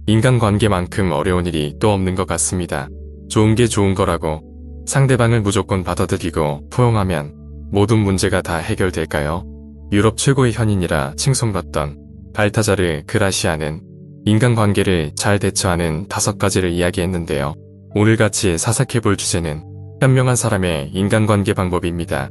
인간관계만큼 어려운 일이 또 없는 것 같습니다. 좋은 게 좋은 거라고 상대방을 무조건 받아들이고 포용하면 모든 문제가 다 해결될까요? 유럽 최고의 현인이라 칭송받던 발타자르 그라시아는 인간관계를 잘 대처하는 5가지를 이야기했는데요. 오늘 같이 사색해볼 주제는 현명한 사람의 인간관계 방법입니다.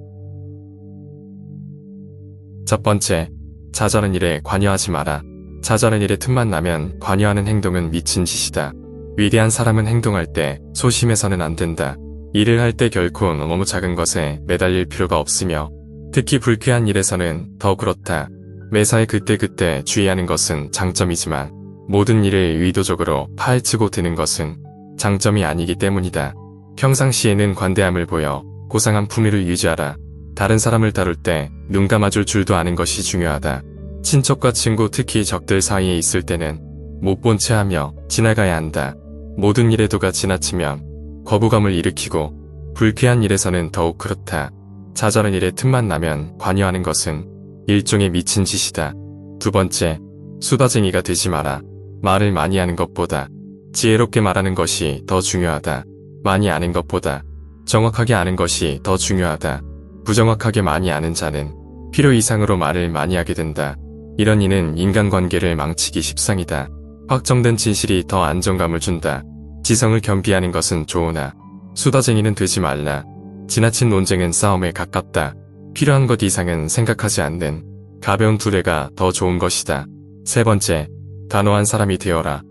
첫 번째, 자잘한 일에 관여하지 마라. 자잘한 일에 틈만 나면 관여하는 행동은 미친 짓이다. 위대한 사람은 행동할 때 소심해서는 안 된다. 일을 할 때 결코 너무 작은 것에 매달릴 필요가 없으며 특히 불쾌한 일에서는 더 그렇다. 매사에 그때그때 주의하는 것은 장점이지만 모든 일을 의도적으로 파헤치고 드는 것은 장점이 아니기 때문이다. 평상시에는 관대함을 보여 고상한 품위를 유지하라. 다른 사람을 다룰 때 눈 감아줄 줄도 아는 것이 중요하다. 친척과 친구 특히 적들 사이에 있을 때는 못 본 채 하며 지나가야 한다. 모든 일에 도가 지나치면 거부감을 일으키고 불쾌한 일에서는 더욱 그렇다. 자잘한 일에 틈만 나면 관여하는 것은 일종의 미친 짓이다. 두 번째, 수다쟁이가 되지 마라. 말을 많이 하는 것보다 지혜롭게 말하는 것이 더 중요하다. 많이 아는 것보다 정확하게 아는 것이 더 중요하다. 부정확하게 많이 아는 자는 필요 이상으로 말을 많이 하게 된다. 이런 이는 인간관계를 망치기 십상이다. 확정된 진실이 더 안정감을 준다. 지성을 겸비하는 것은 좋으나 수다쟁이는 되지 말라. 지나친 논쟁은 싸움에 가깝다. 필요한 것 이상은 생각하지 않는 가벼운 두뇌가 더 좋은 것이다. 세 번째, 단호한 사람이 되어라.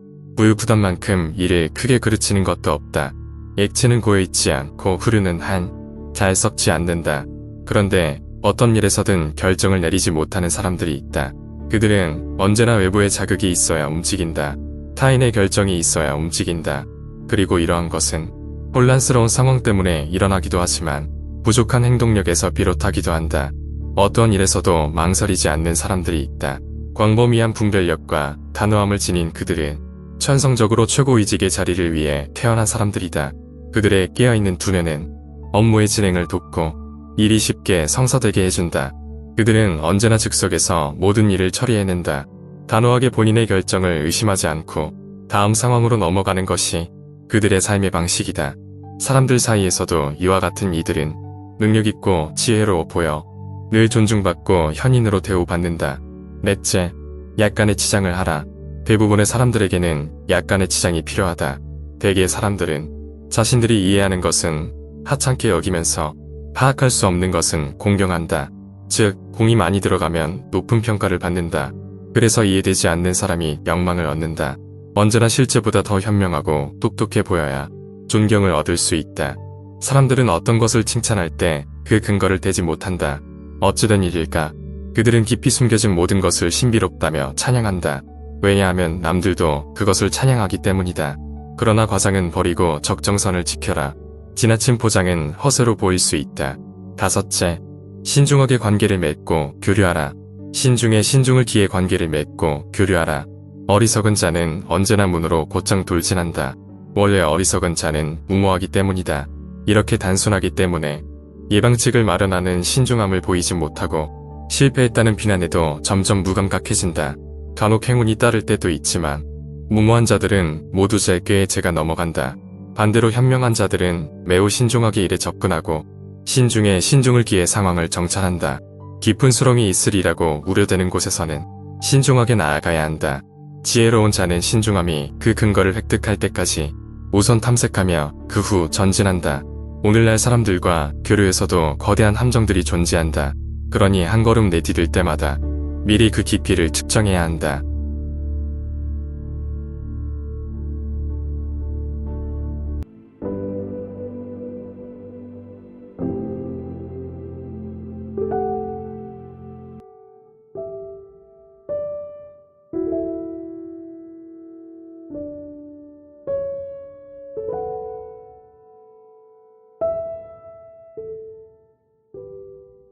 부유부담만큼 일을 크게 그르치는 것도 없다. 액체는 고여있지 않고 흐르는 한 잘 썩지 않는다. 그런데 어떤 일에서든 결정을 내리지 못하는 사람들이 있다. 그들은 언제나 외부의 자극이 있어야 움직인다. 타인의 결정이 있어야 움직인다. 그리고 이러한 것은 혼란스러운 상황 때문에 일어나기도 하지만 부족한 행동력에서 비롯하기도 한다. 어떠한 일에서도 망설이지 않는 사람들이 있다. 광범위한 분별력과 단호함을 지닌 그들은 천성적으로 최고위직의 자리를 위해 태어난 사람들이다. 그들의 깨어있는 두뇌는 업무의 진행을 돕고 일이 쉽게 성사되게 해준다. 그들은 언제나 즉석에서 모든 일을 처리해낸다. 단호하게 본인의 결정을 의심하지 않고 다음 상황으로 넘어가는 것이 그들의 삶의 방식이다. 사람들 사이에서도 이와 같은 이들은 능력있고 지혜로워 보여 늘 존중받고 현인으로 대우받는다. 넷째, 약간의 치장을 하라. 대부분의 사람들에게는 약간의 치장이 필요하다. 대개 사람들은 자신들이 이해하는 것은 하찮게 여기면서 파악할 수 없는 것은 공경한다. 즉, 공이 많이 들어가면 높은 평가를 받는다. 그래서 이해되지 않는 사람이 명망을 얻는다. 언제나 실제보다 더 현명하고 똑똑해 보여야 존경을 얻을 수 있다. 사람들은 어떤 것을 칭찬할 때 그 근거를 대지 못한다. 어찌된 일일까? 그들은 깊이 숨겨진 모든 것을 신비롭다며 찬양한다. 왜냐하면 남들도 그것을 찬양하기 때문이다. 그러나 과장은 버리고 적정선을 지켜라. 지나친 포장은 허세로 보일 수 있다. 다섯째, 신중하게 관계를 맺고 교류하라. 신중에 신중을 기해 관계를 맺고 교류하라. 어리석은 자는 언제나 문으로 곧장 돌진한다. 원래 어리석은 자는 무모하기 때문이다. 이렇게 단순하기 때문에 예방책을 마련하는 신중함을 보이지 못하고 실패했다는 비난에도 점점 무감각해진다. 간혹 행운이 따를 때도 있지만 무모한 자들은 모두 제 꾀에 제가 넘어간다. 반대로 현명한 자들은 매우 신중하게 일에 접근하고 신중에 신중을 기해 상황을 정찰한다. 깊은 수렁이 있으리라고 우려되는 곳에서는 신중하게 나아가야 한다. 지혜로운 자는 신중함이 그 근거를 획득할 때까지 우선 탐색하며 그 후 전진한다. 오늘날 사람들과 교류에서도 거대한 함정들이 존재한다. 그러니 한 걸음 내디딜 때마다 미리 그 깊이를 측정해야 한다.